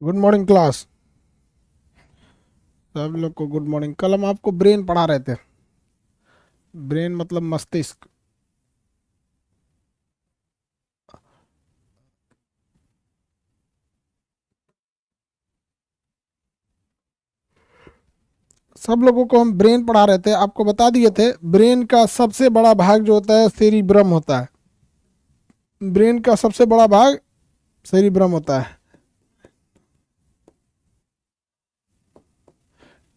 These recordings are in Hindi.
Good morning class. सब लोग को गुड मॉर्निंग। कल हम आपको ब्रेन पढ़ा रहे थे। ब्रेन मतलब मस्तिष्क। सब लोगों को हम ब्रेन पढ़ा रहे थे, आपको बता दिए थे ब्रेन का सबसे बड़ा भाग जो होता है सेरिब्रम होता है। ब्रेन का सबसे बड़ा भाग सेरिब्रम होता है।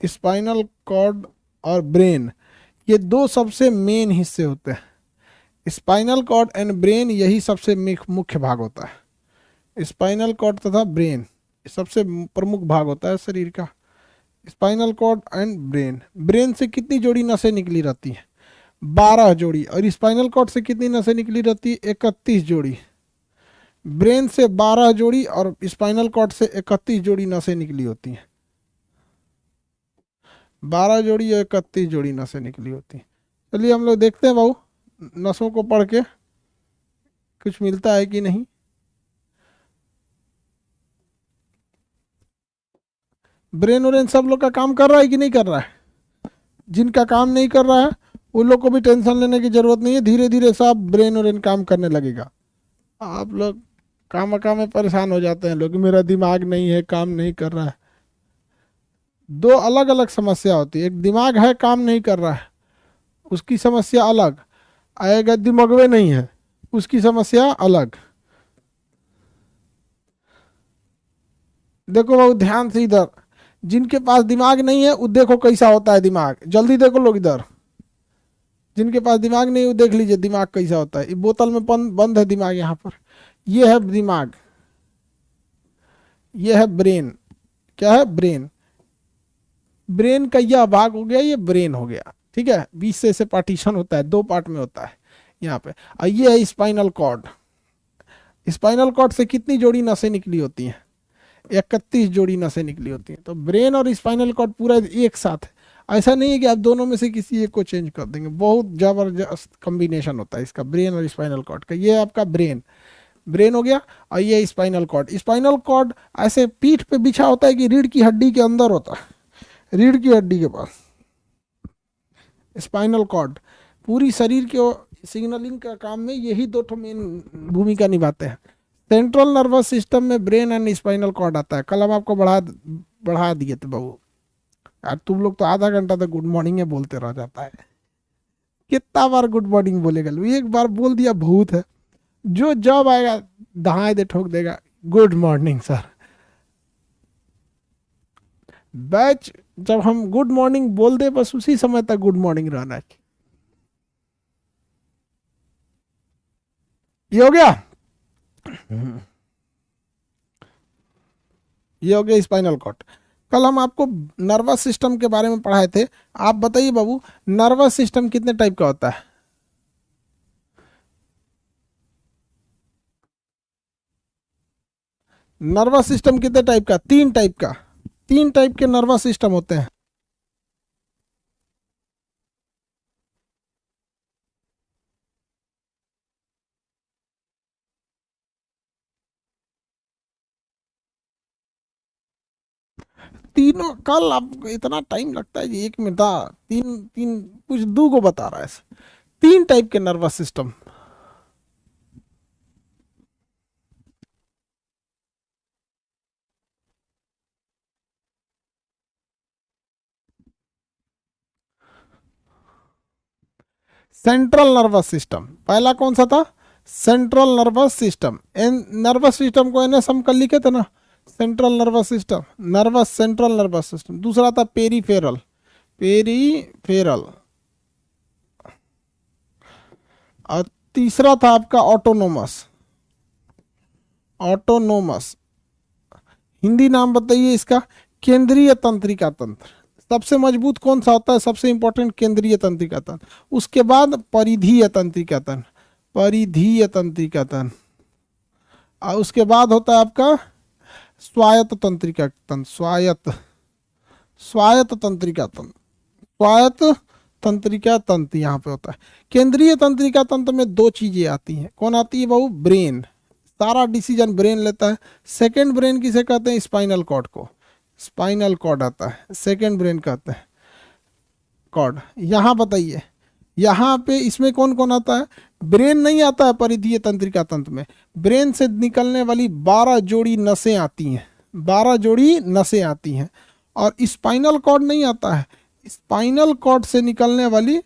स्पाइनल कॉर्ड और ब्रेन, ये दो सबसे मेन हिस्से होते हैं। स्पाइनल कॉर्ड एंड ब्रेन, यही सबसे मुख्य भाग होता है। स्पाइनल कॉर्ड तथा ब्रेन सबसे प्रमुख भाग होता है शरीर का। Spinal cord and brain. Brain से कितनी जोड़ी नसें निकली रहती हैं? 12 जोड़ी। और स्पाइनल कॉर्ड से कितनी नसें निकली रहती है? 31 जोड़ी। ब्रेन से 12 जोड़ी और स्पाइनल कॉर्ड से 31 जोड़ी नसें निकली होती हैं। 12 जोड़ी और 31 जोड़ी नसें निकली होती हैं। चलिए हम लोग देखते हैं बाबू, नसों को पढ़ के कुछ मिलता है कि नहीं। ब्रेन व्रेन सब लोग का काम कर रहा है कि नहीं कर रहा है? जिनका काम नहीं कर रहा है उन लोग को भी टेंशन लेने की जरूरत नहीं है, धीरे धीरे सब ब्रेन व्रेन काम करने लगेगा। आप लोग काम काम में परेशान हो जाते हैं लोग, मेरा दिमाग नहीं है, काम नहीं कर रहा है। दो अलग अलग समस्या होती है। एक दिमाग है काम नहीं कर रहा है, उसकी समस्या अलग। आएगा दिमागवे नहीं है, उसकी समस्या अलग। देखो बाबू ध्यान से इधर, जिनके पास दिमाग नहीं है वो देखो कैसा होता है दिमाग। जल्दी देखो लोग इधर, जिनके पास दिमाग नहीं है वो देख लीजिए दिमाग कैसा होता है। ये बोतल में बंद है दिमाग यहाँ पर। ये है दिमाग, ये है ब्रेन। क्या है? ब्रेन। ब्रेन का यह भाग हो गया, ये ब्रेन हो गया। ठीक है, बीच से पार्टीशन होता है, दो पार्ट में होता है यहाँ पे। और ये है स्पाइनल कॉर्ड। स्पाइनल कॉर्ड से कितनी जोड़ी नसें निकली होती हैं? 31 जोड़ी नसें निकली होती हैं। तो ब्रेन और स्पाइनल कॉर्ड पूरा एक साथ है। ऐसा नहीं है कि आप दोनों में से किसी एक को चेंज कर देंगे। बहुत जबरदस्त कॉम्बिनेशन होता है इसका, ब्रेन और स्पाइनल कॉर्ड का। ये आपका ब्रेन, ब्रेन हो गया। और ये स्पाइनल कॉर्ड। स्पाइनल कॉर्ड ऐसे पीठ पे बिछा होता है कि रीढ़ की हड्डी के अंदर होता है, रीढ़ की हड्डी के पास स्पाइनल कॉर्ड। पूरी शरीर के सिग्नलिंग का काम में यही दो ठो मेन भूमिका निभाते हैं। सेंट्रल नर्वस सिस्टम में ब्रेन एंड स्पाइनल कॉर्ड आता है। कल हम आपको बढ़ा बढ़ा दिए थे बाबू। यार तुम लोग तो आधा घंटा तक गुड मॉर्निंग है बोलते रह जाता है। कितना बार गुड मॉर्निंग बोलेगा? एक बार बोल दिया भूत है। जो जब आएगा दहाए दे ठोक देगा, गुड मॉर्निंग सर। बैच जब हम गुड मॉर्निंग बोल दे बस उसी समय तक गुड मॉर्निंग रहना है। ये हो गया। ये हो गया स्पाइनल कॉर्ड। कल हम आपको नर्वस सिस्टम के बारे में पढ़ाए थे। आप बताइए बाबू, नर्वस सिस्टम कितने टाइप का होता है? नर्वस सिस्टम कितने टाइप का? 3 टाइप का। 3 टाइप के नर्वस सिस्टम होते हैं। तीनों कल आपको इतना टाइम लगता है जी, 1 मिनट था। तीन तीन कुछ दो को बता रहा है। 3 टाइप के nervous system. Central nervous system पहला कौन सा था? Central nervous system. N nervous system को एन एस हम कल लिखे थे ना, central nervous system, nervous central nervous system. दूसरा था पेरीफेरल, पेरीफेरल। और तीसरा था आपका ऑटोनोमस, ऑटोनोमस। हिंदी नाम बताइए इसका? केंद्रीय तंत्रिका तंत्र। सबसे मजबूत कौन सा होता है? सबसे इंपॉर्टेंट केंद्रीय तंत्रिका तंत्र। उसके बाद परिधीय तंत्रिका तंत्र, परिधीय तंत्रिका तंत्र। और उसके बाद होता है आपका स्वायत्त तंत्रिका तंत्र, स्वायत्त, स्वायत्त तंत्रिका तंत्र, स्वायत्त तंत्रिका तंत्र यहाँ पे होता है। केंद्रीय तंत्रिका तंत्र में दो चीजें आती हैं। कौन आती है बाबू? ब्रेन, सारा डिसीजन ब्रेन लेता है। सेकेंड ब्रेन किसे कहते हैं? स्पाइनल कॉर्ड को। स्पाइनल कॉर्ड आता है, सेकेंड ब्रेन कहते हैं कॉर्ड। यहाँ बताइए, यहाँ पे इसमें कौन कौन आता है? ब्रेन नहीं आता है परिधीय तंत्रिका तंत्र में। ब्रेन से निकलने वाली 12 जोड़ी नसें आती हैं, 12 जोड़ी नसें आती हैं। और स्पाइनल कॉर्ड नहीं आता है, स्पाइनल कॉर्ड से निकलने वाली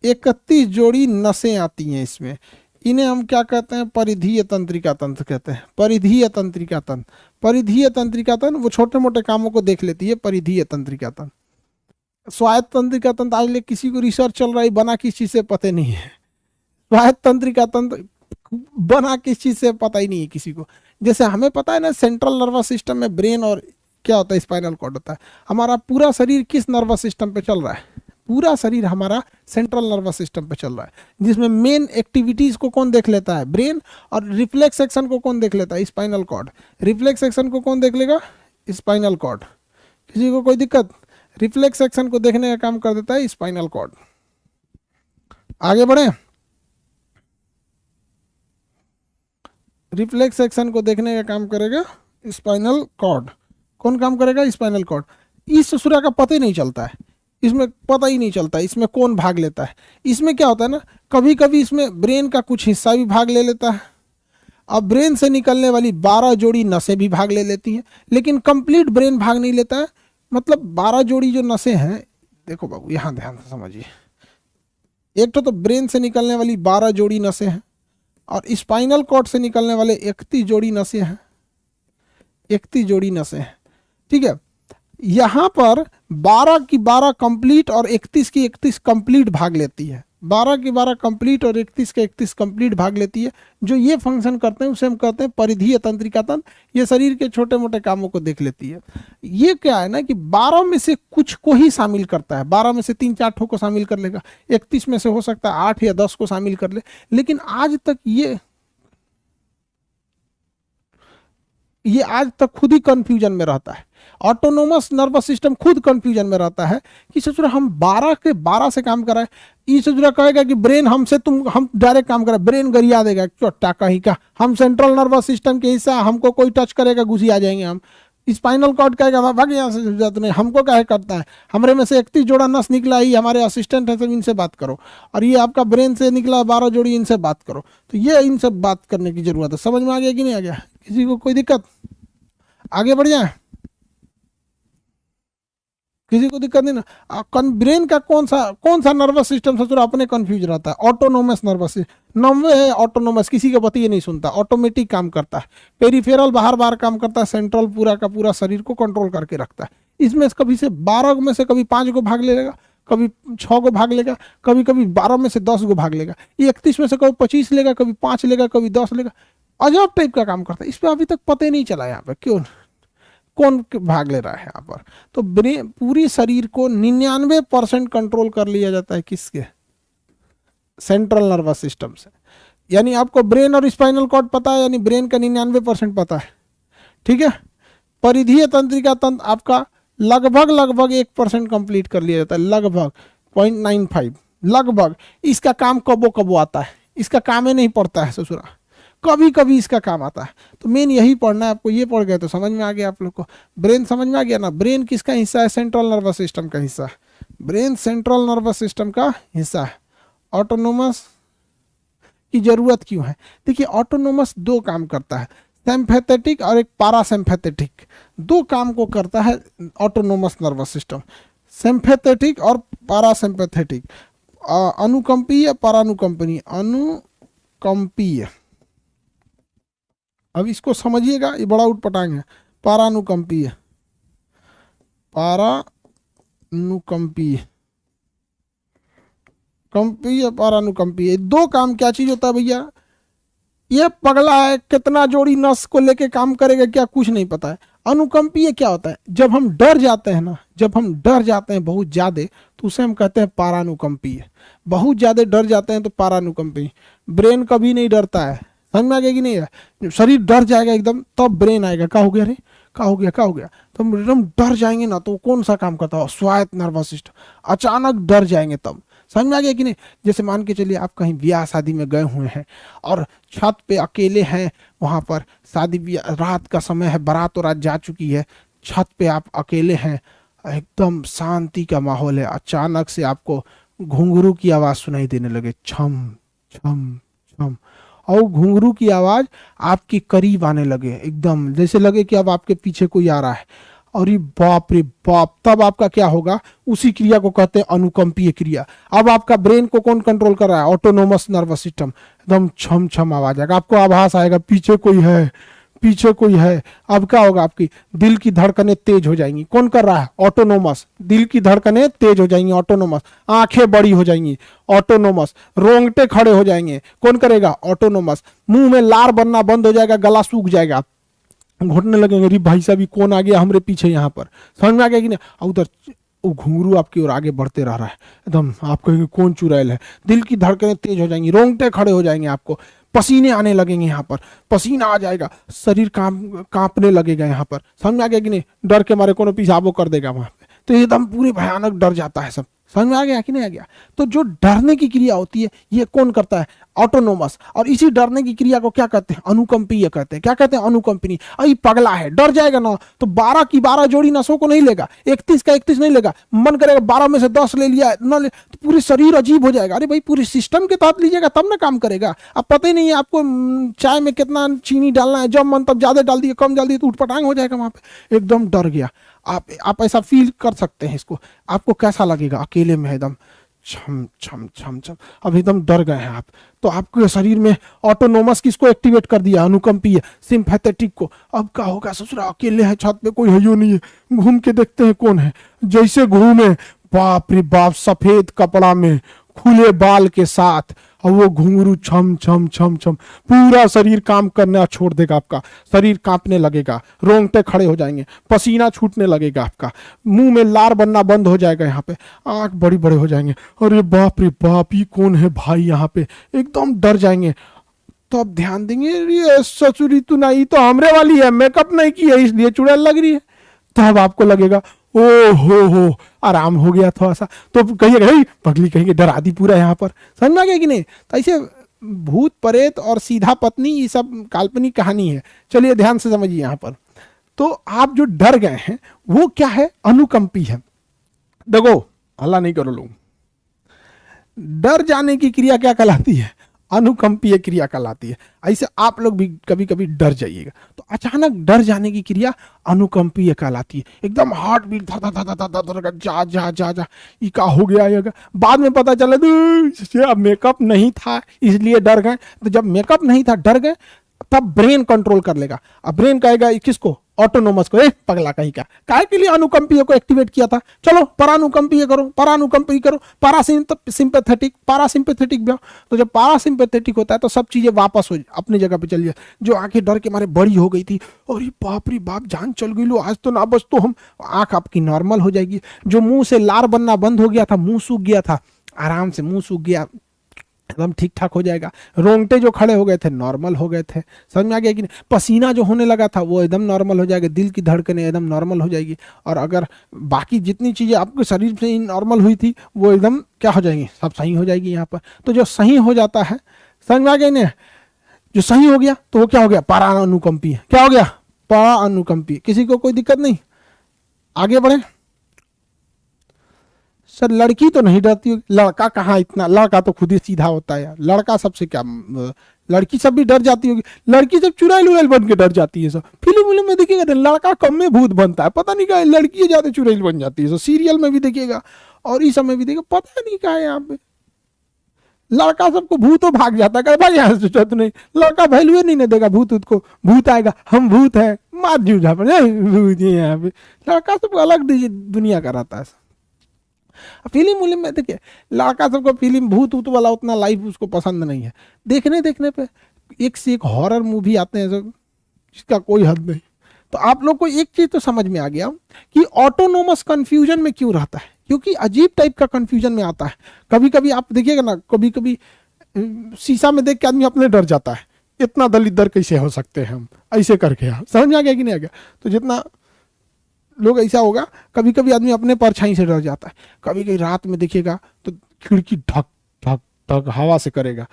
31 जोड़ी नसें आती हैं इसमें। इन्हें हम क्या कहते हैं? परिधीय तंत्रिका तंत्र कहते हैं। परिधीय तंत्रिका तंत्र, परिधीय तंत्रिका तंत्र वो छोटे मोटे कामों को देख लेती है, परिधीय तंत्रिका तंत्र। स्वायत्त तंत्रिका तंत्र आज ले किसी को रिसर्च चल रहा है, बना किस चीज से पता नहीं है। स्वायत्त तंत्रिका तंत्र बना किस चीज से पता ही नहीं है किसी को। जैसे हमें पता है ना सेंट्रल नर्वस सिस्टम में ब्रेन और क्या होता है? स्पाइनल कॉर्ड होता है। हमारा पूरा शरीर किस नर्वस सिस्टम पे चल रहा है? पूरा शरीर हमारा सेंट्रल नर्वस सिस्टम पे चल रहा है, जिसमें मेन एक्टिविटीज को कौन देख लेता है? ब्रेन। और रिफ्लेक्स एक्शन को कौन देख लेता है? Spinal cord. रिफ्लेक्स एक्शन को कौन देख लेगा? Spinal cord. किसी को कोई दिक्कत? रिफ्लेक्स एक्शन को देखने का काम कर देता है स्पाइनल कॉर्ड। आगे बढ़े, रिफ्लेक्स एक्शन को देखने का काम करेगा स्पाइनल कॉर्ड। कौन काम करेगा? Spinal cord. इस ससुरा का पता ही नहीं चलता है, इसमें पता ही नहीं चलता इसमें कौन भाग लेता है। इसमें क्या होता है ना, कभी कभी इसमें ब्रेन का कुछ हिस्सा भी भाग ले लेता है। अब ब्रेन से निकलने वाली 12 जोड़ी नसें भी भाग ले लेती हैं, लेकिन कंप्लीट ब्रेन भाग नहीं लेता है। मतलब 12 जोड़ी जो नसें हैं, देखो बाबू यहाँ ध्यान से समझिए। एक तो ब्रेन से निकलने वाली 12 जोड़ी नसें हैं, और स्पाइनल कॉर्ड से निकलने वाले 31 जोड़ी नसें हैं। 31 जोड़ी नसें हैं, ठीक है। यहाँ पर 12 की 12 कंप्लीट और 31 की 31 कंप्लीट भाग लेती है। 12 की 12 कंप्लीट और 31 के 31 कंप्लीट भाग लेती है। जो ये फंक्शन करते हैं उसे हम कहते हैं परिधीय तंत्रिका तंत्र। ये शरीर के छोटे मोटे कामों को देख लेती है। ये क्या है ना कि 12 में से कुछ को ही शामिल करता है। 12 में से 3-4 ठो को शामिल कर लेगा, 31 में से हो सकता है 8 या 10 को शामिल कर ले। लेकिन आज तक ये आज तक खुद ही कंफ्यूजन में रहता है। ऑटोनोमस नर्वस सिस्टम खुद कंफ्यूजन में रहता है कि ससुरा हम 12 के 12 से काम कराए। ये ससुरा कहेगा कि ब्रेन हमसे हम डायरेक्ट काम कराए, ब्रेन गरिया देगा चोट्टा कहीं का। हम सेंट्रल नर्वस सिस्टम के हिस्सा, हमको कोई टच करेगा घुसी आ जाएंगे हम। स्पाइनल कॉर्ड कहेगा भाग यहाँ से, जरूरत नहीं, हमको क्या करता है, हमारे में से 31 जोड़ा नस निकला ही, हमारे असिस्टेंट है सब, इनसे बात करो। और ये आपका ब्रेन से निकला 12 जोड़ी, इनसे बात करो। तो ये इनसे बात करने की जरूरत है। समझ में आ गया कि नहीं आ गया? किसी को कोई दिक्कत? आगे बढ़ जाए, किसी को दिक्कत नहीं ना। ब्रेन का कौन सा नर्वस सिस्टम ससुर अपने कंफ्यूज रहता है? Autonomous nervous system. नंबर है ऑटोनोमस, किसी के बतिए नहीं सुनता, ऑटोमेटिक काम करता है। पेरिफेरल बाहर बाहर काम करता है, सेंट्रल पूरा का पूरा शरीर को कंट्रोल करके रखता है। इसमें कभी से 12 में से कभी 5 को भाग ले लेगा, कभी 6 को भाग लेगा, कभी कभी 12 में से 10 को भाग लेगा। ये 31 में से कभी 25 लेगा, कभी 5 लेगा, कभी 10 लेगा। अजब टाइप का काम करता है। इस पर अभी तक पता ही नहीं चला यहाँ पे क्यों कौन भाग ले रहा है यहाँ पर। तो ब्रेन पूरी शरीर को 99% कंट्रोल कर लिया जाता है किसके? सेंट्रल नर्वस सिस्टम से। यानी आपको ब्रेन और स्पाइनल कॉर्ड पता है, यानी ब्रेन का 99% पता है, ठीक है। परिधीय तंत्रिका तंत्र आपका लगभग 1% कंप्लीट कर लिया जाता है, लगभग 0.95 लगभग। इसका काम कबो कबो आता है, इसका काम ही नहीं पड़ता है ससुरा, कभी कभी इसका काम आता है। तो मेन यही पढ़ना है आपको। ये पढ़ गए तो समझ में आ गया आप लोग को। ब्रेन समझ में आ गया ना? ब्रेन किसका हिस्सा है? सेंट्रल नर्वस सिस्टम का हिस्सा है। ब्रेन सेंट्रल नर्वस सिस्टम का हिस्सा है। ऑटोनोमस की जरूरत क्यों है? देखिए ऑटोनोमस 2 काम करता है, सिंपैथेटिक और एक पैरासिम्पैथेटिक। 2 काम को करता है ऑटोनोमस नर्वस सिस्टम, सिंपैथेटिक और पैरासिम्पैथेटिक। अनुकंपीय, परानुकंपनीय। अनुकंपीय, अब इसको समझिएगा, ये बड़ा उटपटांग है। पारानुकंपीय, पारानुकंपीय, कंपीय, पारानुकंपीय। 2 काम क्या चीज होता है भैया? ये पगला है, कितना जोड़ी नस को लेके काम करेगा क्या कुछ नहीं पता है। अनुकंपीय क्या होता है? जब हम डर जाते हैं ना, जब हम डर जाते हैं बहुत ज्यादा, तो उसे हम कहते हैं पारानुकंपीय। बहुत ज्यादा डर जाते हैं तो पारानुकंपीय। ब्रेन कभी नहीं डरता है, समझ में आ गया कि नहीं है? शरीर डर जाएगा एकदम, तब ब्रेन आएगा, क्या हो गया रे, क्या हो गया, क्या हो गया। तो हम एकदम डर जाएंगे ना, तो कौन सा काम करता है? स्वायत्त नर्वस सिस्टम। अचानक डर जाएंगे तब समझ में आ गया कि नहीं। जैसे मान के चलिए आप कहीं ब्याह शादी में गए हुए हैं और छत पे अकेले हैं, वहां पर शादी ब्याह रात का समय है, बारात और रात जा चुकी है, छत पे आप अकेले हैं, एकदम शांति का माहौल है, अचानक से आपको घुंघरू की आवाज सुनाई देने लगे, छम छम छम, और घुंघरू की आवाज आपके करीब आने लगे, एकदम जैसे लगे कि अब आपके पीछे कोई आ रहा है। और ये बाप रे बाप, तब आपका क्या होगा, उसी क्रिया को कहते हैं अनुकंपीय क्रिया। अब आपका ब्रेन को कौन कंट्रोल कर रहा है, ऑटोनोमस नर्वस सिस्टम। एकदम छम छम आवाज आएगा, आपको आभास आएगा पीछे कोई है, पीछे कोई है। अब क्या होगा, आपकी दिल की धड़कनें तेज हो जाएंगी। कौन कर रहा है, ऑटोनोमस। दिल की धड़कनें तेज हो जाएंगी, ऑटोनोमस। आंखें बड़ी हो जाएंगी, ऑटोनोमस। रोंगटे खड़े हो जाएंगे, कौन करेगा, ऑटोनोमस। मुंह में लार बनना बंद हो जाएगा, गला सूख जाएगा, घुटने लगेंगे, अरे भाई साहब कौन आ गया हमरे पीछे यहाँ पर। समझ में आ गया कि नहीं। और उधर वो घुंघरू आपकी ओर आगे बढ़ते रह रहा है, एकदम आप कहेंगे कौन चुड़ैल है। दिल की धड़कनें तेज हो जाएंगी, रोंगटे खड़े हो जाएंगे, आपको पसीने आने लगेंगे, यहाँ पर पसीना आ जाएगा, शरीर कांपने लगेगा यहाँ पर। समझ में आ गया कि नहीं। डर के मारे कोनो पेशाबो कर देगा वहां पे, तो एकदम पूरे भयानक डर जाता है सब। समझ में आ गया कि नहीं आ गया। तो जो डरने की क्रिया होती है ये कौन करता है, ऑटोनोमस। और इसी डरने की क्रिया को क्या कहते हैं, अनुकंपीय कहते हैं। क्या कहते हैं, अनुकंपनी। अरे पगला है, डर जाएगा ना तो 12 की 12 जोड़ी नसों को नहीं लेगा, 31 का 31 नहीं लेगा, मन करेगा 12 में से 10 ले लिया ना ले, तो पूरे शरीर अजीब हो जाएगा। अरे भाई पूरे सिस्टम के तहत लीजिएगा तब ना काम करेगा। अब पता ही नहीं है आपको चाय में कितना चीनी डालना है, जब मन तब ज्यादा डाल दिए, कम डाल दिए तो उठपटांग हो जाएगा वहां पे, एकदम डर गया। आप ऐसा फील कर सकते हैं इसको। आपको कैसा लगेगा, अकेले में एकदम छम छम छम छम, अब एकदम डर गए हैं आप। तो आपके शरीर में ऑटोनोमस किसको एक्टिवेट कर दिया, अनुकंपीय सिंपैथेटिक को। अब क्या होगा, ससुरा अकेले हैं, छत पे कोई है यो नहीं है, घूम के देखते हैं कौन है। जैसे घूमे, बाप रे बाप, सफेद कपड़ा में, खुले बाल के साथ, और वो घुंघरू छम छम छम छम, पूरा शरीर काम करना छोड़ देगा, आपका शरीर कांपने लगेगा, रोंगटे खड़े हो जाएंगे, पसीना छूटने लगेगा, आपका मुंह में लार बनना बंद हो जाएगा, यहाँ पे आंख बड़ी बड़े हो जाएंगे, अरे बाप रे बाप ये कौन है भाई, यहाँ पे एकदम डर जाएंगे। तो अब ध्यान देंगे, ये ससुरी तू नहीं तो हमरे वाली है, मेकअप नहीं की है इसलिए चुड़ैल लग रही है। तब आपको लगेगा ओ हो आराम हो गया थोड़ा सा। तो कहिएगा पगली, कहेंगे डरा दी पूरा यहाँ पर। समझ में आ गया कि नहीं। तो ऐसे भूत प्रेत और सीधा पत्नी ये सब काल्पनिक कहानी है। चलिए ध्यान से समझिए यहाँ पर। तो आप जो डर गए हैं वो क्या है, अनुकंपी है। देखो हल्ला नहीं करो लोग, डर जाने की क्रिया क्या कहलाती है, अनुकंपीय क्रिया कहलाती है। ऐसे आप लोग भी कभी कभी डर जाइएगा तो अचानक डर जाने की क्रिया अनुकंपीय कहलाती है। एकदम हार्ट बीट धर धर धर धर धर धर, जा जा जा जा, ये क्या हो गया ये। बाद में पता चला अब मेकअप नहीं था इसलिए डर गए। तो जब मेकअप नहीं था डर गए, तब ब्रेन कंट्रोल कर लेगा। अब ब्रेन कहेगा किसको, ऑटोनोमस को, पगला कहीं का, काहे के लिए अनुकंपीय को एक्टिवेट किया था, चलो परानुकंपीय करो, परानुकंपीय करो, पारासिम्पैथेटिक, पारासिम्पैथेटिक भी। तो जब पारासिम्पैथेटिक होता है तो सब चीजें वापस हो अपनी जगह पे चलिए। जो आंखें डर के मारे बड़ी हो गई थी, अरे बाप रे बाप जान चल गई लो, आज तो ना बच तो हम, आंख आपकी नॉर्मल हो जाएगी। जो मुंह से लार बनना बंद हो गया था, मुंह सूख गया था, आराम से मुंह सूख गया, एकदम ठीक ठाक हो जाएगा। रोंगटे जो खड़े हो गए थे नॉर्मल हो गए थे। समझ में आ गया कि नहीं। पसीना जो होने लगा था वो एकदम नॉर्मल हो जाएगा, दिल की धड़कनें एकदम नॉर्मल हो जाएगी। और अगर बाकी जितनी चीजें आपके शरीर से नॉर्मल हुई थी वो एकदम क्या हो जाएंगी, सब सही हो जाएगी यहाँ पर। तो जो सही हो जाता है, समझ में आ गया नहीं, जो सही हो गया तो वो क्या हो गया, परानुकंपी। क्या हो गया, परानुकंपी। किसी को कोई दिक्कत नहीं, आगे बढ़े। सर लड़की तो नहीं डरती, लड़का कहाँ इतना, लड़का तो खुद ही सीधा होता है यार, लड़का सबसे क्या, लड़की सब भी डर जाती होगी। लड़की सब चुड़ैल उड़ैल बन के डर जाती है। सब फिल्म में देखिएगा लड़का कम में भूत बनता है, पता नहीं क्या, लड़की ज्यादा चुड़ैल बन जाती है। सीरियल में भी देखिएगा और इस समय भी देखिएगा, पता नहीं क्या है यहाँ पे। लड़का सबको भूत हो भाग जाता है, भाई यहाँ से तो नहीं, लड़का वैल्यू नहीं देगा भूत को, भूत आएगा हम भूत है, मार जूझा पर यहाँ पे। लड़का सबको अलग दुनिया का रहता है। फिल्म में देखिए लड़का सबको फिल्म भूत भूत वाला उतना लाइफ उसको पसंद नहीं है। देखने पे एक से एक हॉरर मूवी आते हैं जिसका कोई हद नहीं। तो आप लोग को एक चीज तो समझ में आ गया कि ऑटोनोमस कंफ्यूजन में क्यों रहता है, क्योंकि अजीब टाइप का कंफ्यूजन में आता है। कभी कभी आप देखिएगा ना, कभी कभी शीशा में देख के आदमी अपने डर जाता है, इतना दलित कैसे हो सकते हैं हम, ऐसे करके। समझ में आ गया कि नहीं आ गया। तो जितना लोग ऐसा होगा, कभी कभी आदमी अपने परछाई से डर जाता है, कभी कभी रात में देखिएगा तो खिड़की ढक ढक ढक हवा से करेगा,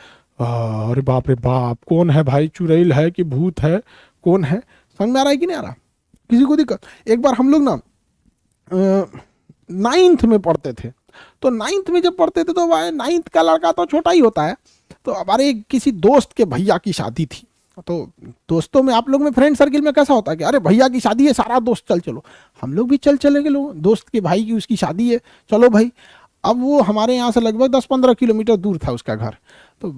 अरे बाप रे बाप, कौन है भाई, चुड़ैल है कि भूत है, कौन है, समझ में आ रहा है कि नहीं आ रहा, किसी को दिक्कत। एक बार हम लोग ना 9th में पढ़ते थे, तो 9th में जब पढ़ते थे तो भाई 9th का लड़का तो छोटा ही होता है, तो हमारे किसी दोस्त के भैया की शादी थी, तो दोस्तों में आप लोग में फ्रेंड सर्किल में कैसा होता है कि अरे भैया की शादी है, सारा दोस्त चल चलो, हम लोग भी चले गए, लोग दोस्त के भाई की उसकी शादी है, चलो भाई। अब वो हमारे यहाँ से लगभग 10-15 किलोमीटर दूर था उसका घर, तो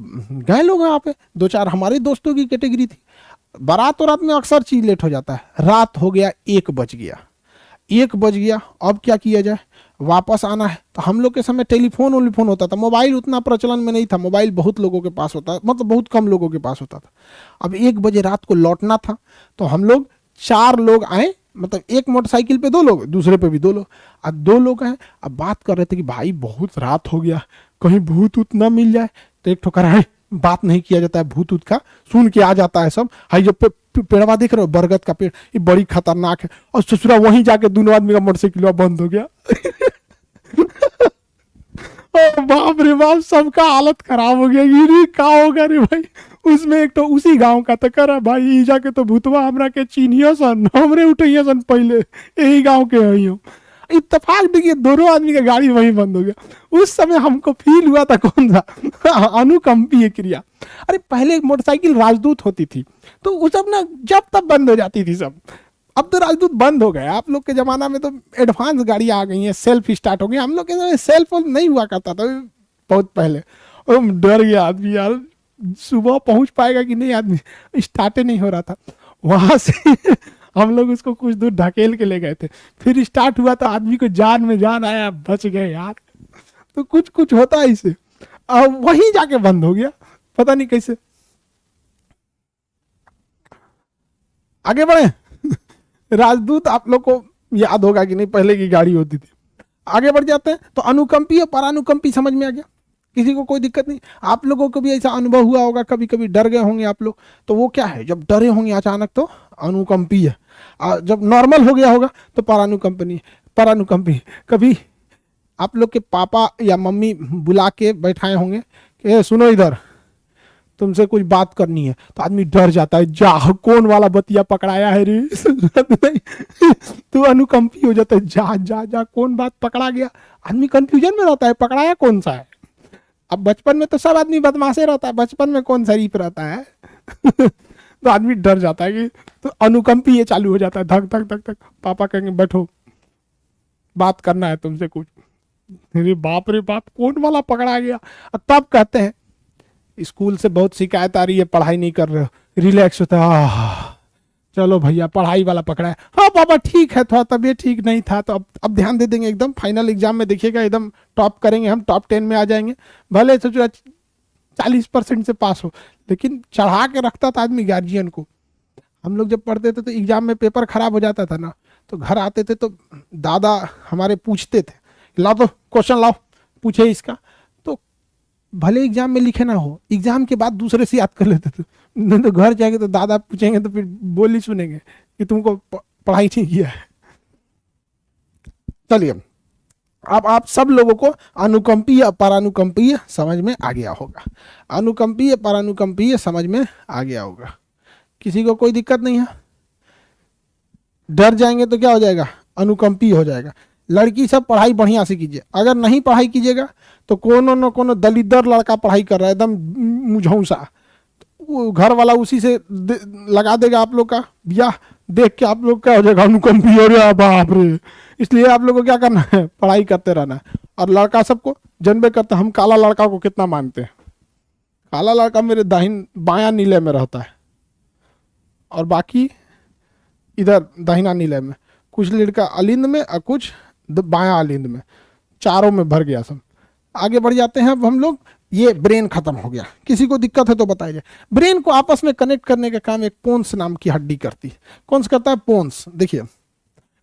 गए लोग वहाँ पे, 2-4 हमारे दोस्तों की कैटेगरी थी। बारात और रात में अक्सर चीज लेट हो जाता है, रात हो गया 1 बज गया, 1 बज गया, अब क्या किया जाए, वापस आना है। तो हम लोग के समय टेलीफोन वोलीफोन होता था, मोबाइल उतना प्रचलन में नहीं था, मोबाइल बहुत लोगों के पास होता, मतलब बहुत कम लोगों के पास होता था। अब 1 बजे रात को लौटना था, तो हम लोग 4 लोग आए, मतलब एक मोटरसाइकिल पे 2 लोग, दूसरे पे भी 2 लोग, अब 2 लोग आए। अब बात कर रहे थे कि भाई बहुत रात हो गया, कहीं भूत उत ना मिल जाए, तो एक ठोकर है, बात नहीं किया जाता है भूत उत का, सुन के आ जाता है सब। हाई जो पेड़वा देख रहे हो, बरगद का पेड़, ये बड़ी खतरनाक है, और ससुरा वहीं जाके दोनों आदमी का मोटरसाइकिल बंद हो गया। ओ बाप रे बाप, सबका हालत खराब हो गया, ये क्या होगा रे भाई। उसमें एक तो उसी गांव का तो करा भाई, ई जाके तो भूतवा हमरा के चिन्हियो सन, हमरे उठैया सन, पहले यही गांव के हइयो। इत्तेफाक देखिए दोनों आदमी का गाड़ी वहीं बंद हो गया। उस समय हमको फील हुआ था कौन सा अनुकंपीय क्रिया। अरे पहले मोटरसाइकिल राजदूत होती थी, तो वो सब ना जब तब बंद हो जाती थी सब, अब तो राजदूत बंद हो गया। आप लोग के जमाना में तो एडवांस गाड़ी आ गई है, सेल्फ स्टार्ट हो गई, हम लोग के समय सेल्फ नहीं हुआ करता था बहुत पहले। डर गया आदमी यार, सुबह पहुंच पाएगा कि नहीं, आदमी स्टार्ट नहीं हो रहा था। वहां से हम लोग उसको कुछ दूर ढकेल के ले गए थे, फिर स्टार्ट हुआ तो आदमी को जान में जान आया, बच गए यार। तो कुछ कुछ होता है इसे, अब वहीं जाके बंद हो गया, पता नहीं कैसे। आगे बढ़े। राजदूत आप लोग को याद होगा कि नहीं, पहले की गाड़ी होती थी। आगे बढ़ जाते हैं, तो अनुकंपी और परानुकंपी समझ में आ गया, किसी को कोई दिक्कत नहीं। आप लोगों को भी ऐसा अनुभव हुआ होगा, कभी कभी डर गए होंगे आप लोग, तो वो क्या है, जब डरे होंगे अचानक तो अनुकंपी है, जब नॉर्मल हो गया होगा तो परानुकंपी। कभी आप लोग के पापा या मम्मी बुला के बैठाए होंगे कि सुनो इधर, तुमसे कुछ बात करनी है, तो आदमी डर जाता है, जा कौन वाला बतिया पकड़ाया है रे। तू अनुकंपी हो जाता है, जा जा जा कौन बात पकड़ा गया, आदमी कंफ्यूजन में रहता है, पकड़ाया कौन सा है। अब बचपन में तो सब आदमी बदमाशे रहता है, बचपन में कौन शरीफ रहता है। तो आदमी डर जाता है कि, तो अनुकंपी ये चालू हो जाता है, धक धक धक धक, पापा कहेंगे बैठो बात करना है तुमसे कुछ। अरे बाप रे बाप, कौन वाला पकड़ा गया। तब कहते हैं स्कूल से बहुत शिकायत आ रही है, पढ़ाई नहीं कर रहे हो, रिलैक्स होता है, चलो भैया पढ़ाई वाला पकड़ा है, हाँ पापा ठीक है, थोड़ा तबीयत ठीक नहीं था, तो अब ध्यान दे देंगे, एकदम फाइनल एग्जाम में देखिएगा एकदम टॉप करेंगे, हम टॉप 10 में आ जाएंगे, भले सोचो 40% से पास हो, लेकिन चढ़ा के रखता था आदमी गार्जियन को। हम लोग जब पढ़ते थे तो एग्जाम में पेपर खराब हो जाता था ना, तो घर आते थे तो दादा हमारे पूछते थे, लाओ तो क्वेश्चन लाओ, पूछे इसका, तो भले एग्जाम में लिखे ना हो, एग्जाम के बाद दूसरे से याद कर लेते थे। नहीं तो घर जाएंगे तो दादा पूछेंगे तो फिर बोली सुनेंगे कि तुमको पढ़ाई नहीं किया है। चलिए, अब आप सब लोगों को अनुकंपीय परानुकंपीय समझ में आ गया होगा, अनुकंपीय परानुकंपीय समझ में आ गया होगा, किसी को कोई दिक्कत नहीं है। डर जाएंगे तो क्या हो जाएगा, अनुकंपी हो जाएगा। लड़की सब पढ़ाई बढ़िया से कीजिए, अगर नहीं पढ़ाई कीजिएगा तो कोनो न कोनो दलिदर लड़का पढ़ाई कर रहा है एकदम मुझौसा, वो घर वाला उसी से लगा देगा आप लोग का ब्याह, देख के आप लोग क्या हो जाएगा, अनुकंपी हो रहा बाप रे। इसलिए आप लोग को क्या करना है, पढ़ाई करते रहना है। और लड़का सबको जनबे करते, हम काला लड़का को कितना मानते हैं, काला लड़का मेरे दाहिन बायां नीले में रहता है और बाकी इधर दाहिना नीले में, कुछ लड़का अलिंद में और कुछ बायां अलिंद में, चारों में भर गया सब। आगे बढ़ जाते हैं अब हम लोग, ये ब्रेन खत्म हो गया, किसी को दिक्कत है तो बताइए। ब्रेन को आपस में कनेक्ट करने का काम एक पोन्स नाम की हड्डी करती है। कौन सा करता है, पोन्स। देखिए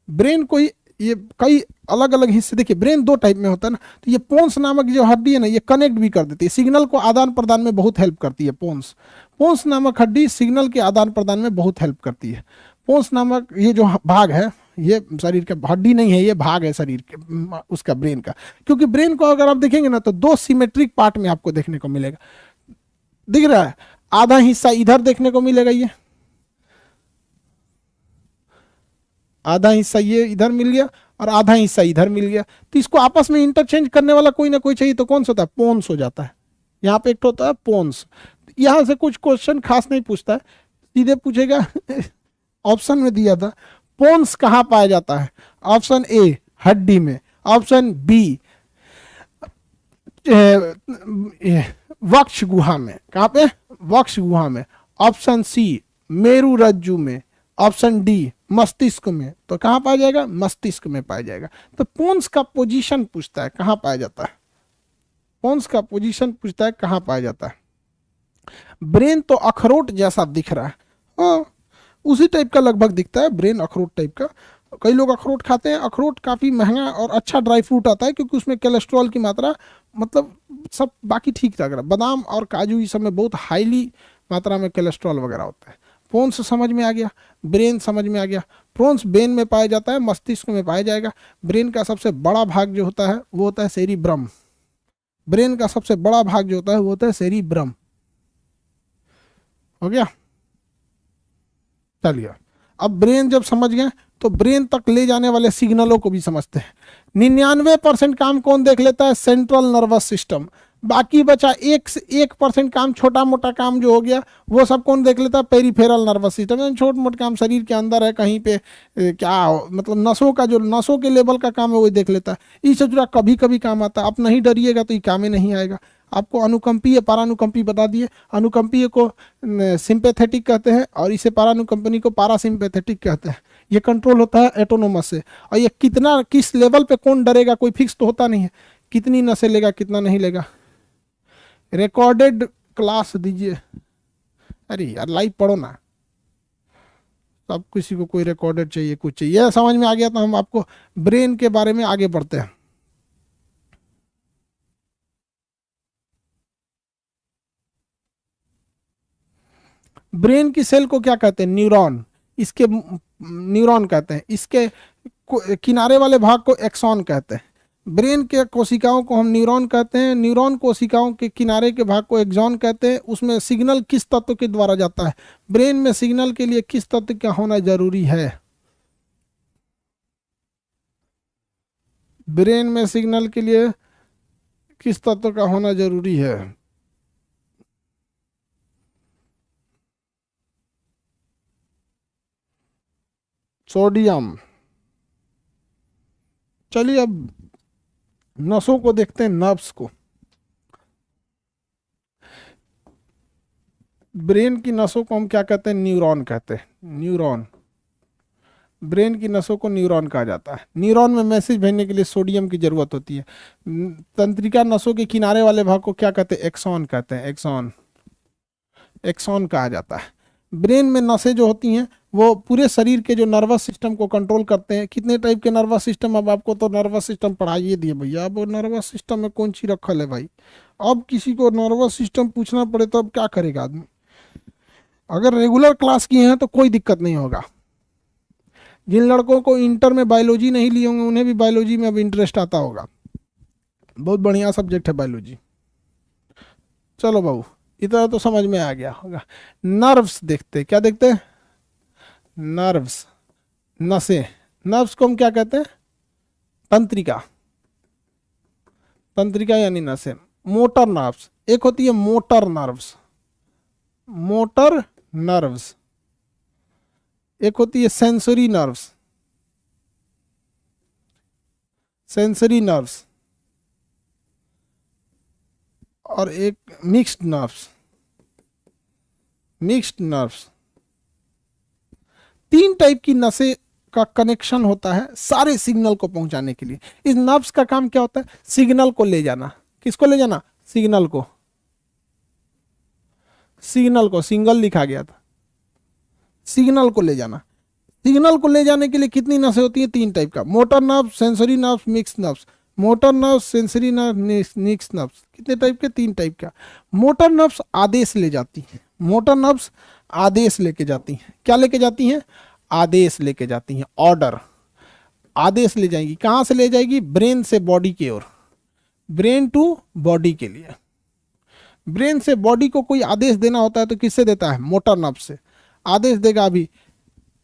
ब्रेन को ये कई अलग अलग हिस्से, देखिए ब्रेन 2 टाइप में होता है ना, तो ये पोन्स नामक जो हड्डी है ना, ये कनेक्ट भी कर देती है, सिग्नल को आदान प्रदान में बहुत हेल्प करती है। पोन्स नामक हड्डी सिग्नल के आदान प्रदान में बहुत हेल्प करती है। पोन्स नामक ये जो भाग है, ये शरीर का हड्डी नहीं है, ये भाग है शरीर के उसका, ब्रेन का। क्योंकि ब्रेन को अगर आप देखेंगे ना तो दो सिमेट्रिक पार्ट में आपको देखने को मिलेगा, दिख रहा है, आधा हिस्सा इधर देखने को मिलेगा, ये आधा हिस्सा ये इधर मिल गया और आधा हिस्सा इधर मिल गया। तो इसको आपस में इंटरचेंज करने वाला कोई ना कोई चाहिए, तो कौन सा होता है, पोन्स हो जाता है। यहाँ पे एक तो होता है पोन्स। यहां से कुछ क्वेश्चन खास नहीं पूछता है, सीधे पूछेगा ऑप्शन में दिया था पोन्स कहाँ पाया जाता है, ऑप्शन ए हड्डी में, ऑप्शन बी वक्ष गुहा में, कहाँ पे, वक्ष गुहा में, ऑप्शन सी मेरु रज्जु में, ऑप्शन डी मस्तिष्क में। तो कहाँ पाया जाएगा, मस्तिष्क में पाया जाएगा। तो पोन्स का पोजीशन पूछता है कहाँ पाया जाता है, पोन्स का पोजीशन पूछता है कहाँ पाया जाता है। ब्रेन तो अखरोट जैसा दिख रहा है, हाँ उसी टाइप का लगभग दिखता है ब्रेन, अखरोट टाइप का। कई लोग अखरोट खाते हैं, अखरोट काफ़ी महंगा और अच्छा ड्राई फ्रूट आता है क्योंकि उसमें कोलेस्ट्रॉल की मात्रा मतलब सब बाकी ठीक ठाक रहा। बादाम और काजू ये सब में बहुत हाईली मात्रा में कोलेस्ट्रॉल वगैरह होता है। पोन्स समझ में आ गया, ब्रेन समझ में आ गया। पोन्स ब्रेन में पाया जाता है, मस्तिष्क में पाया जाएगा। ब्रेन का सबसे बड़ा भाग जो होता है वो होता है सेरिब्रम। ब्रेन का सबसे बड़ा भाग जो होता है वो होता है सेरिब्रम। हो गया, चलिए अब ब्रेन जब समझ गए तो ब्रेन तक ले जाने वाले सिग्नलों को भी समझते हैं। 99% काम कौन देख लेता है, सेंट्रल नर्वस सिस्टम। बाकी बचा 1% काम, छोटा मोटा काम जो हो गया वो सब कौन देख लेता है, पेरिफेरल नर्वस सिस्टम। छोटे मोटे काम शरीर के अंदर है कहीं पे क्या मतलब नसों का जो नसों के लेवल का काम है वही देख लेता है। इससे जुड़ा कभी कभी काम आता है। आप नहीं डरिएगा तो ये काम ही नहीं आएगा। आपको अनुकंपीय पारानुकंपी बता दिए। अनुकंपीय को सिंपैथेटिक कहते हैं और इसे पारानुकंपनी को पारासिम्पैथेटिक कहते हैं। ये कंट्रोल होता है एटोनोमस से। और ये कितना किस लेवल पे कौन डरेगा कोई फिक्स तो होता नहीं है, कितनी नसें लेगा कितना नहीं लेगा। रिकॉर्डेड क्लास दीजिए, अरे यार लाइव पढ़ो ना, सब किसी को कोई रिकॉर्डेड चाहिए कुछ चाहिए। यह समझ में आ गया तो हम आपको ब्रेन के बारे में आगे बढ़ते हैं। ब्रेन की सेल को क्या कहते हैं, न्यूरॉन। इसके न्यूरॉन कहते हैं, इसके किनारे वाले भाग को एक्सॉन कहते हैं। ब्रेन के कोशिकाओं को हम न्यूरॉन कहते हैं। न्यूरॉन कोशिकाओं के किनारे के भाग को एक्सॉन कहते हैं। उसमें सिग्नल किस तत्व के द्वारा जाता है, ब्रेन में सिग्नल के लिए किस तत्व का होना जरूरी है, ब्रेन में सिग्नल के लिए किस तत्व का होना जरूरी है। सोडियम। चलिए अब नसों को देखते हैं, नर्व्स को। ब्रेन की नसों को हम क्या कहते हैं, न्यूरॉन कहते हैं। न्यूरॉन, ब्रेन की नसों को न्यूरॉन कहा जाता है। न्यूरॉन में मैसेज भेजने के लिए सोडियम की जरूरत होती है। तंत्रिका नसों के किनारे वाले भाग को क्या कहते हैं, एक्सॉन कहते हैं। एक्सॉन, एक्सॉन कहा जाता है। ब्रेन में नसें जो होती हैं वो पूरे शरीर के जो नर्वस सिस्टम को कंट्रोल करते हैं। कितने टाइप के नर्वस सिस्टम, अब आपको तो नर्वस सिस्टम पढ़ाइए दिए भैया, अब नर्वस सिस्टम में कौन सी रखल है भाई। अब किसी को नर्वस सिस्टम पूछना पड़े तो अब क्या करेगा आदमी। अगर रेगुलर क्लास किए हैं तो कोई दिक्कत नहीं होगा। जिन लड़कों को इंटर में बायोलॉजी नहीं लिए होंगे उन्हें भी बायोलॉजी में अब इंटरेस्ट आता होगा। बहुत बढ़िया सब्जेक्ट है बायोलॉजी। चलो बाबू, इतना तो समझ में आ गया होगा। नर्व्स देखते, क्या देखते हैं, नर्व्स, नसें। नर्व्स को हम क्या कहते हैं, तंत्रिका। तंत्रिका यानी नसें। मोटर नर्व्स, एक होती है मोटर नर्व्स, मोटर नर्व्स। एक होती है सेंसरी नर्व्स, सेंसरी नर्व्स। और एक मिक्स्ड नर्व्स, मिक्स्ड नर्व्स। तीन टाइप की नसें का कनेक्शन होता है सारे सिग्नल को पहुंचाने के लिए। इस नर्व्स का काम क्या होता है, सिग्नल को ले जाना। किसको ले जाना, सिग्नल को। सिग्नल को, सिंगल लिखा गया था, सिग्नल को ले जाना। सिग्नल को ले जाने के लिए कितनी नसें होती हैं, तीन टाइप का, motor nerve, sensory nerve, mix nerves. Motor nerve, sensory nerve, mix nerves. कितने टाइप के, तीन टाइप का। मोटर नर्व्स आदेश ले जाती हैं, मोटर नर्व्स आदेश लेके जाती हैं। क्या लेके जाती हैं, आदेश लेके जाती हैं, ऑर्डर। आदेश ले जाएगी। कहाँ से ले जाएगी? ब्रेन से बॉडी की ओर, ब्रेन टू बॉडी के लिए। ब्रेन से बॉडी को कोई आदेश देना होता है तो किससे देता है? मोटर नर्व से। आदेश देगा अभी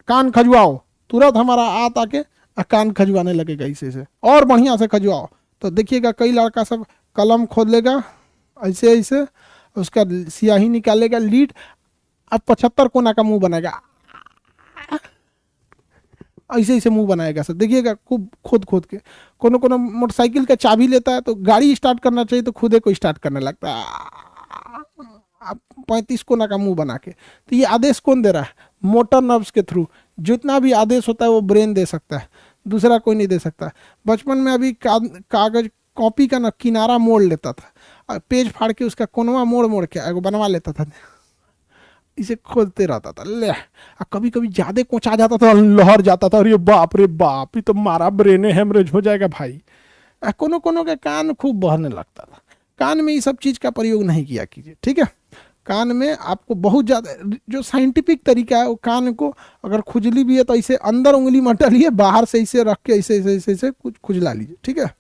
कान खजुआओ, तुरंत हमारा हाथ आके कान खजुआने लगेगा इसे से, और बढ़िया से खजुआओ। तो देखिएगा कई लड़का सब कलम खोद लेगा ऐसे ऐसे, उसका स्याही निकालेगा लीड, अब 75 कोना का मुंह बनाएगा, ऐसे ऐसे मुंह बनाएगा सर, देखिएगा खूब खोद खोद के। कोनो कोनो मोटरसाइकिल का चाबी लेता है तो गाड़ी स्टार्ट करना चाहिए तो खुदे को स्टार्ट करने लगता है 35 कोना का मुंह बना के। तो ये आदेश कौन दे रहा है? मोटर नर्व्स के थ्रू। जितना भी आदेश होता है वो ब्रेन दे सकता है, दूसरा कोई नहीं दे सकता। बचपन में अभी कागज कॉपी का ना किनारा मोड़ लेता था, पेज फाड़ के उसका कोनवा मोड़ मोड़ के एगो बनवा लेता था, इसे खोदते रहता था ले। कभी कभी ज्यादा कोचा जाता था, लहर जाता था, अरे बाप रे बाप, ये तो मारा ब्रेन हेमरेज हो जाएगा भाई। कोनो कोनो के कान खूब बहने लगता था। कान में ये सब चीज का प्रयोग नहीं किया कीजिए, ठीक है। कान में आपको बहुत ज़्यादा जो साइंटिफिक तरीका है वो, कान को अगर खुजली भी है तो ऐसे अंदर उंगली मत डालिए, बाहर से इसे रख के ऐसे ऐसे ऐसे ऐसे कुछ खुजला लीजिए, ठीक है।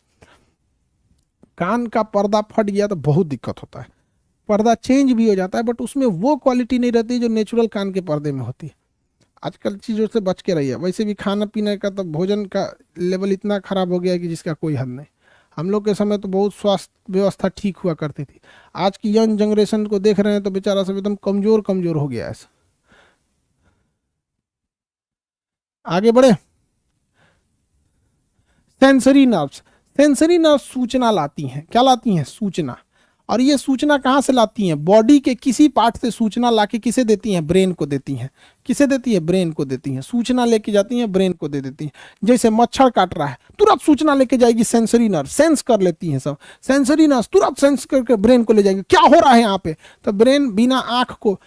कान का पर्दा फट गया तो बहुत दिक्कत होता है, पर्दा चेंज भी हो जाता है बट उसमें वो क्वालिटी नहीं रहती जो नेचुरल कान के पर्दे में होती है। आजकल चीज़ों से बच के रहिए। वैसे भी खाना पीने का तो भोजन का लेवल इतना खराब हो गया है कि जिसका कोई हद नहीं। हम लोग के समय तो बहुत स्वास्थ्य व्यवस्था ठीक हुआ करती थी। आज की यंग जनरेशन को देख रहे हैं तो बेचारा सब एकदम कमजोर कमजोर हो गया है। आगे बढ़े। Sensory nerves. सेंसरी नर्व्स सूचना लाती हैं। क्या लाती हैं? सूचना। और ये सूचना कहाँ से लाती हैं? बॉडी के किसी पार्ट से सूचना लाके किसे देती हैं? ब्रेन को देती हैं। किसे देती है? ब्रेन को देती हैं। सूचना लेके जाती हैं, ब्रेन को दे देती हैं। जैसे मच्छर काट रहा है, तुरंत सूचना लेके जाएगी सेंसरी नर्व, सेंस कर लेती हैं सब। सेंसरी नर्व तुरंत सेंस करके ब्रेन को ले जाएगी, क्या हो रहा है यहाँ पे। तो ब्रेन बिना आंख को,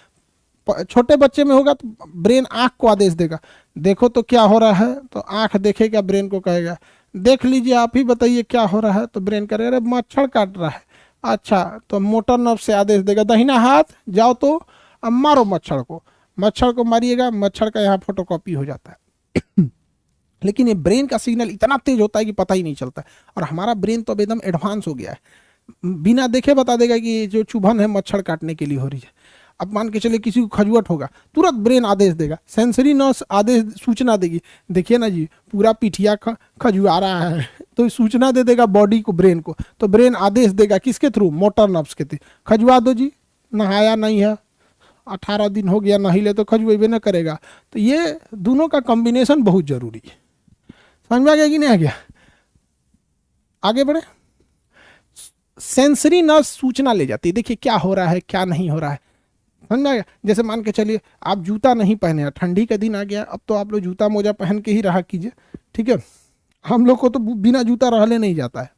छोटे बच्चे में होगा तो ब्रेन आंख को आदेश देगा, देखो तो क्या हो रहा है। तो आंख देखेगा, ब्रेन को कहेगा देख लीजिए, आप ही बताइए क्या हो रहा है। तो ब्रेन करेगा अरे मच्छर काट रहा है। अच्छा, तो मोटर नर्व से आदेश देगा दाहिना हाथ जाओ तो अब मारो मच्छर को। मच्छर को मारिएगा, मच्छर का यहाँ फोटोकॉपी हो जाता है। लेकिन ये ब्रेन का सिग्नल इतना तेज होता है कि पता ही नहीं चलता। और हमारा ब्रेन तो अब एकदम एडवांस हो गया है, बिना देखे बता देगा कि ये जो चुभन है मच्छर काटने के लिए हो रही है। अब मान के चले किसी को खजुआट होगा, तुरंत ब्रेन आदेश देगा, सेंसरी नर्व्स आदेश सूचना देगी, देखिए ना जी पूरा पिठिया खजुआ रहा है, तो सूचना दे देगा बॉडी को, ब्रेन को। तो ब्रेन आदेश देगा किसके थ्रू? मोटर नर्व्स के थ्रू, खजुआ दो जी, नहाया नहीं है, 18 दिन हो गया नहीं ले तो खजुएबे न करेगा। तो ये दोनों का कॉम्बिनेशन बहुत जरूरी है। समझ में आ गया कि नहीं आ गया? आगे बढ़े। सेंसरी नर्व सूचना ले जाती है, देखिए क्या हो रहा है क्या नहीं हो रहा है। समझ में आ गया? जैसे मान के चलिए आप जूता नहीं पहने, ठंडी का दिन आ गया, अब तो आप लोग जूता मोजा पहन के ही रहा कीजिए, ठीक है। हम लोग को तो बिना जूता रहले नहीं जाता है।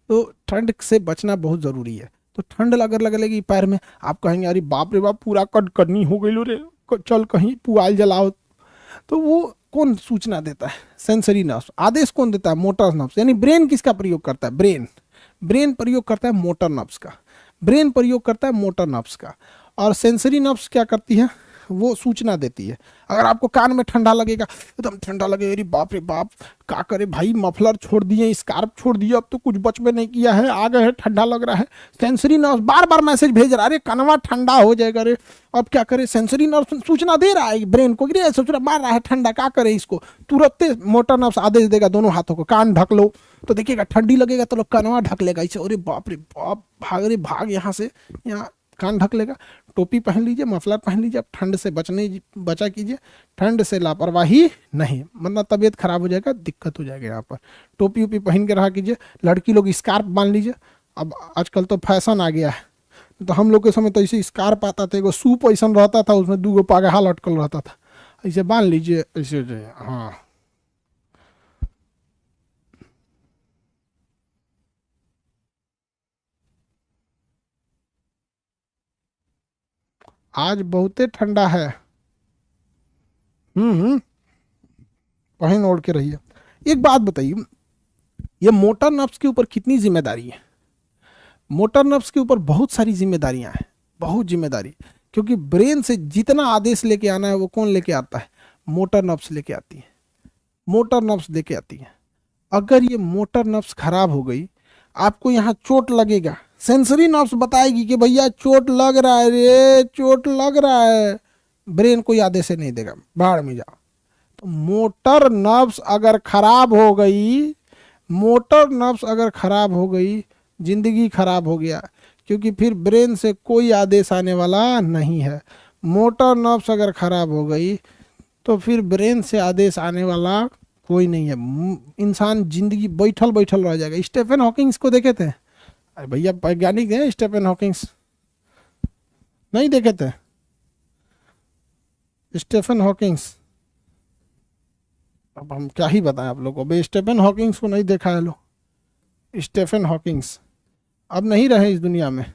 तो ठंड से बचना बहुत जरूरी है। तो ठंड अगर लगेगी पैर में, आप कहेंगे अरे बाप रे बाप पूरा कटकनी हो गई रे, चल कहीं पुआल जलाओ। तो वो कौन सूचना देता है? Sensory nerves. आदेश कौन देता है? Motor nerves. यानी ब्रेन किसका प्रयोग करता है? ब्रेन प्रयोग करता है मोटर नर्व्स का, ब्रेन प्रयोग करता है मोटर नर्व्स का। और सेंसरी नर्व्स क्या करती है? वो सूचना देती है। अगर आपको कान में ठंडा लगेगा, एकदम ठंडा लगे, अरे बाप रे बाप क्या करे भाई, मफलर छोड़ दिए, स्कार्फ छोड़ दिए, अब तो कुछ बच में नहीं किया है, आ गए है, ठंडा लग रहा है। सेंसरी नर्व बार बार मैसेज भेज रहा है, अरे कनवा ठंडा हो जाएगा, अरे अब क्या करे। सेंसरी नर्व सूचना दे रहा है ब्रेन को, अरे सोच रहा मार रहा है ठंडा, क्या करे इसको। तुरंत मोटर नर्व आदेश देगा दोनों हाथों को, कान ढक लो। तो देखिएगा ठंडी लगेगा तो लोग कनवा ढक लेगा इसे, अरे बाप रे बाप भाग रे भाग यहाँ से, यहाँ कान ढक लेगा। टोपी पहन लीजिए, मफलर पहन लीजिए, अब ठंड से बचा कीजिए। ठंड से लापरवाही नहीं, मतलब तबीयत खराब हो जाएगा, दिक्कत हो जाएगा यहाँ पर। टोपी उपी पहन के रहा कीजिए। लड़की लोग स्कार्फ बांध लीजिए, अब आजकल तो फैशन आ गया है। तो हम लोग के समय तो ऐसे स्कार्फ आता था, एगो सूप ऐसा रहता था, उसमें 2 पागा लटकल रहता था, ऐसे बांध लीजिए, ऐसे हो जाए। हाँ, आज बहुते ठंडा है। हम्म, पहन ओढ़ के रहिए। एक बात बताइए, ये मोटर नर्व्स के ऊपर कितनी जिम्मेदारी है? मोटर नर्व्स के ऊपर बहुत सारी जिम्मेदारियां हैं, बहुत जिम्मेदारी। क्योंकि ब्रेन से जितना आदेश लेके आना है वो कौन लेके आता है? मोटर नर्व्स लेके आती है। मोटर नर्व्स देके आती है। अगर ये मोटर नर्व्स खराब हो गई, आपको यहाँ चोट लगेगा, सेंसरी नर्व्स बताएगी कि भैया चोट लग रहा है रे, चोट लग रहा है, ब्रेन कोई आदेश से नहीं देगा, बाहर में जाओ। तो मोटर नर्व्स अगर खराब हो गई, मोटर नर्व्स अगर खराब हो गई, जिंदगी खराब हो गया, क्योंकि फिर ब्रेन से कोई आदेश आने वाला नहीं है। मोटर नर्व्स अगर खराब हो गई तो फिर ब्रेन से आदेश आने वाला कोई नहीं है, इंसान जिंदगी बैठल बैठल रह जाएगा। स्टीफन हॉकिंग्स को देखे थे? अरे भैया वैज्ञानिक है स्टीफन हॉकिंग्स, नहीं देखे थे स्टीफन हॉकिंग्स? अब हम क्या ही बताएं आप लोगों को, भाई स्टीफन हॉकिंग्स को नहीं देखा है लो। स्टीफन हॉकिंग्स अब नहीं रहे इस दुनिया में।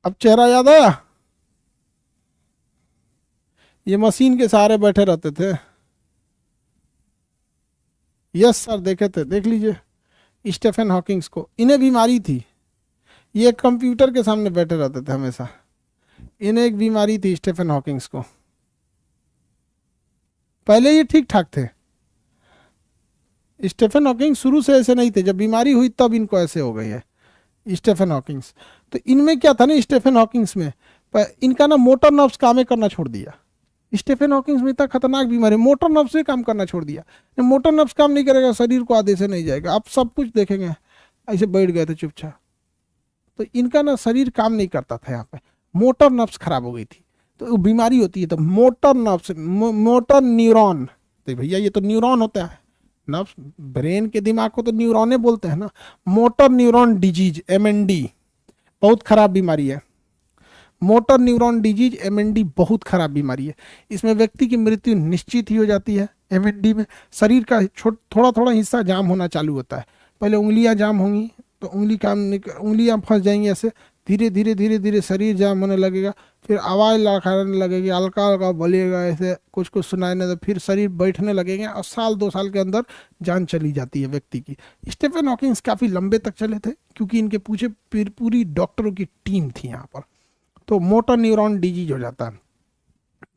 अब चेहरा याद आया? ये मशीन के सहारे बैठे रहते थे। यस सर, देखे थे, देख लीजिए स्टीफन हॉकिंग्स को। इन्हें बीमारी थी, ये कंप्यूटर के सामने बैठे रहते थे हमेशा। इन्हें एक बीमारी थी स्टीफन हॉकिंग्स को। पहले ये ठीक ठाक थे, स्टीफन हॉकिंग्स शुरू से ऐसे नहीं थे, जब बीमारी हुई तब इनको ऐसे हो गई है स्टीफन हॉकिंग्स। तो इनमें क्या था ना, स्टीफन हॉकिंग्स में इनका ना मोटर नर्व्स काम करना छोड़ दिया। स्टीफन हॉकिंग्स में इतना खतरनाक बीमारी, मोटर नर्व्स से काम करना छोड़ दिया। मोटर नर्व्स काम नहीं करेगा, शरीर को आदेश से नहीं जाएगा। आप सब कुछ देखेंगे ऐसे बैठ गए थे चुपचाप, तो इनका ना शरीर काम नहीं करता था, यहाँ पे मोटर नर्व्स खराब हो गई थी। तो वो बीमारी होती है, तो मोटर नर्व्स, मोटर न्यूरॉन, तो भैया ये तो न्यूरॉन होता है, नर्व्स, ब्रेन के दिमाग को तो न्यूरॉने बोलते हैं ना। मोटर न्यूरॉन डिजीज MND बहुत खराब बीमारी है। मोटर न्यूरॉन डिजीज MND बहुत खराब बीमारी है। इसमें व्यक्ति की मृत्यु निश्चित ही हो जाती है। MND में शरीर का थोड़ा थोड़ा हिस्सा जाम होना चालू होता है। पहले उंगलियां जाम होंगी तो उंगलियां फंस जाएंगी, ऐसे धीरे धीरे धीरे धीरे शरीर जाम होने लगेगा, फिर आवाज़ लड़खड़ाने लगेगी, हल्का हल्का बोलेगा, ऐसे कुछ कुछ सुनाने, तो फिर शरीर बैठने लगेगा और 1-2 साल के अंदर जान चली जाती है व्यक्ति की। स्टीफन हॉकिंग्स काफ़ी लंबे तक चले थे, क्योंकि इनके पीछे पूरी डॉक्टरों की टीम थी यहाँ पर। तो मोटर न्यूरॉन डिजीज हो जाता है,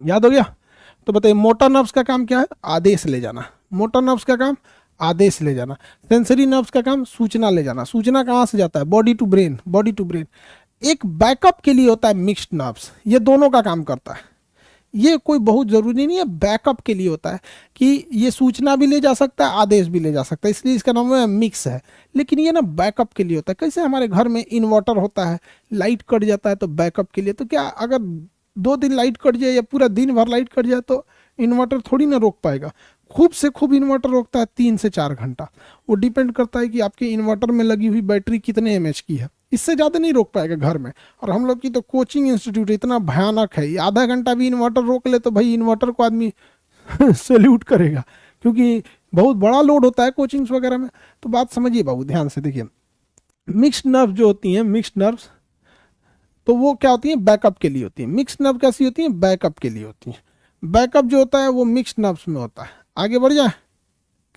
याद हो गया? तो बताइए मोटर नर्व्स का काम क्या है? आदेश ले जाना। मोटर नर्व्स का काम आदेश ले जाना। सेंसरी नर्व्स का काम सूचना ले जाना। सूचना कहाँ से जाता है? Body to brain, body to brain. एक बैकअप के लिए होता है मिक्स्ड नर्व्स, ये दोनों का काम करता है। ये कोई बहुत ज़रूरी नहीं है, बैकअप के लिए होता है कि ये सूचना भी ले जा सकता है, आदेश भी ले जा सकता है, इसलिए इसका नाम है मिक्स है। लेकिन ये ना बैकअप के लिए होता है। कैसे हमारे घर में इन्वर्टर होता है, लाइट कट जाता है तो बैकअप के लिए। तो क्या अगर 2 दिन लाइट कट जाए या पूरा दिन भर लाइट कट जाए तो इन्वर्टर थोड़ी ना रोक पाएगा। खूब से खूब इन्वर्टर रोकता है 3 से 4 घंटा। वो डिपेंड करता है कि आपके इन्वर्टर में लगी हुई बैटरी कितने mAh की है, इससे ज़्यादा नहीं रोक पाएगा घर में। और हम लोग की तो कोचिंग इंस्टीट्यूट इतना भयानक है, आधा घंटा भी इन्वर्टर रोक ले तो भाई इन्वर्टर को आदमी सैल्यूट करेगा, क्योंकि बहुत बड़ा लोड होता है कोचिंग्स वगैरह में। तो बात समझिए बाबू, ध्यान से देखिए। मिक्स्ड नर्व जो होती हैं, मिक्स्ड नर्व्स, तो वो क्या होती हैं? बैकअप के लिए होती है। मिक्स्ड नर्व कैसी होती है? बैकअप के लिए होती है। बैकअप जो होता है वो मिक्स्ड नर्व्स में होता है। आगे बढ़ जाए,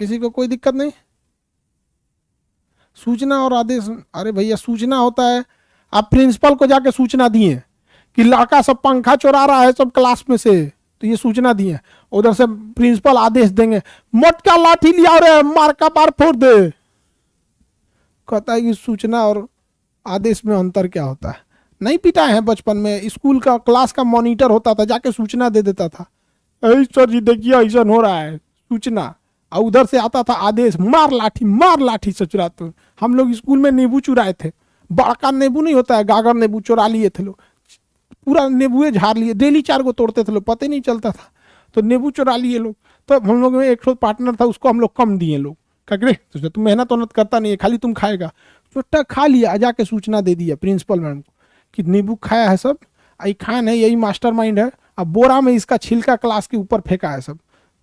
किसी को कोई दिक्कत नहीं? सूचना और आदेश, अरे भैया सूचना होता है, आप प्रिंसिपल को जाके सूचना दिए कि लड़का सब पंखा चुरा रहा है सब क्लास में से, तो ये सूचना दिए। उधर से प्रिंसिपल आदेश देंगे, मोटका लाठी लिया रे, मार का बार फोड़ दे। कहता है कि सूचना और आदेश में अंतर क्या होता है? नहीं पिटाए हैं बचपन में? स्कूल का क्लास का मॉनिटर होता था, जाके सूचना दे देता था, सर जी देखिए ऐसा हो रहा है, सूचना। और उधर से आता था आदेश, मार लाठी से चुरा। तो हम लोग स्कूल में नींबू चुराए थे, बड़का नींबू नहीं होता है, गागर नींबू चुरा लिए थे लोग, पूरा नींबुए झाड़ लिए, डेली 4 को तोड़ते थे लोग, पता ही नहीं चलता था। तो नींबू चुरा लिए लोग। तो हम लोग में एक पार्टनर था, उसको हम लोग कम दिए लोग, ककरे तो तुम मेहनत वहनत करता नहीं है, खाली तुम खाएगा। चुट्टा खा लिया, जाके सूचना दे दिया प्रिंसिपल मैडम को कि नींबू खाया है सब, आई खान है, यही मास्टर माइंड है, अब बोरा में इसका छिलका क्लास के ऊपर फेंका है सब।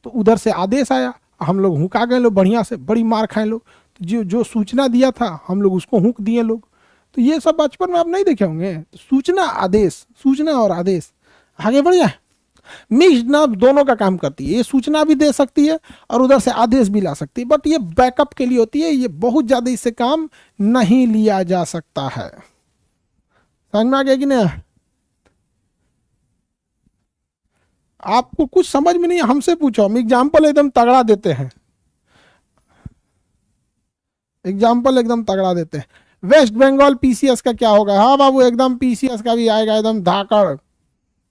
तो उधर से आदेश आया, हम लोग हुका गए लोग, बढ़िया से बड़ी मार खाए लोग। तो जो सूचना दिया था हम लोग उसको हुक दिए लोग। तो ये सब बचपन में आप नहीं देखे होंगे। तो सूचना आदेश, सूचना और आदेश। आगे बढ़ जाए। मिक्स्ड नर्व दोनों का काम करती है, ये सूचना भी दे सकती है और उधर से आदेश भी ला सकती है, बट ये बैकअप के लिए होती है, ये बहुत ज्यादा इससे काम नहीं लिया जा सकता है। समझ में आ गया कि नहीं? आपको कुछ समझ में नहीं, हमसे पूछो, हम एग्जाम्पल एकदम तगड़ा देते हैं, एग्जाम्पल एकदम तगड़ा देते हैं। वेस्ट बंगाल पीसीएस का क्या होगा? हाँ बाबू, एकदम पीसीएस का भी आएगा, एकदम धाकड़,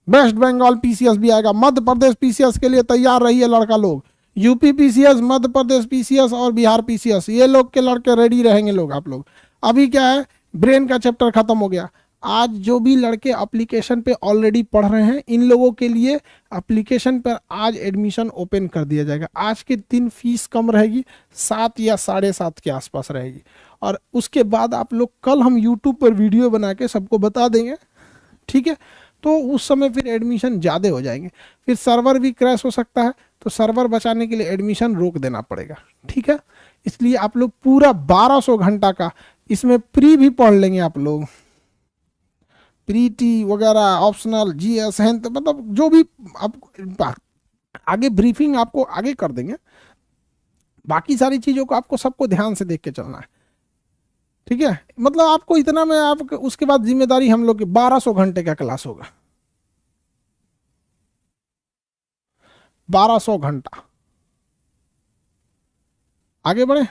वेस्ट बंगाल पीसीएस भी आएगा। मध्य प्रदेश पीसीएस के लिए तैयार रहिए लड़का लोग, UP PCS, Madhya Pradesh PCS और बिहार पीसीएस, ये लोग के लड़के रेडी रहेंगे लोग, आप लोग। अभी क्या है, ब्रेन का चैप्टर खत्म हो गया। आज जो भी लड़के एप्लीकेशन पे ऑलरेडी पढ़ रहे हैं, इन लोगों के लिए एप्लीकेशन पर आज एडमिशन ओपन कर दिया जाएगा। आज के दिन फीस कम रहेगी, 7 या 7.5 के आसपास रहेगी। और उसके बाद आप लोग, कल हम यूट्यूब पर वीडियो बना के सबको बता देंगे, ठीक है? तो उस समय फिर एडमिशन ज़्यादा हो जाएंगे, फिर सर्वर भी क्रैश हो सकता है, तो सर्वर बचाने के लिए एडमिशन रोक देना पड़ेगा, ठीक है? इसलिए आप लोग पूरा 1200 घंटा का इसमें प्री भी पढ़ लेंगे आप लोग, प्री टी वगैरह, ऑप्शनल, जीएस, हेल्थ, मतलब जो भी आप आगे ब्रीफिंग आपको आगे कर देंगे। बाकी सारी चीज़ों को आपको सबको ध्यान से देख के चलना है, ठीक है? मतलब आपको इतना में आप, उसके बाद जिम्मेदारी हम लोग की, 1200 घंटे का क्लास होगा, 1200 घंटा। आगे बढ़े।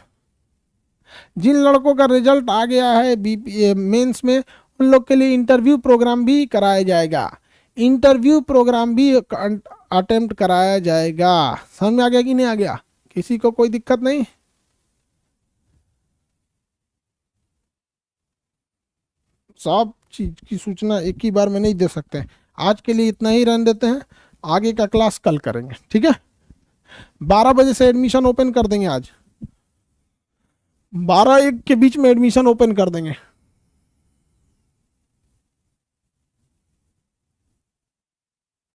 जिन लड़कों का रिजल्ट आ गया है बीपी मेंस में, उन लोग के लिए इंटरव्यू प्रोग्राम भी कराया जाएगा, इंटरव्यू प्रोग्राम भी अटेम्प्ट कराया जाएगा। समझ में आ गया कि नहीं आ गया? किसी को कोई दिक्कत नहीं? सब चीज की सूचना एक ही बार में नहीं दे सकते हैं। आज के लिए इतना ही रहने देते हैं, आगे का क्लास कल करेंगे, ठीक है? 12 बजे से एडमिशन ओपन कर देंगे, आज 12-1 के बीच में एडमिशन ओपन कर देंगे।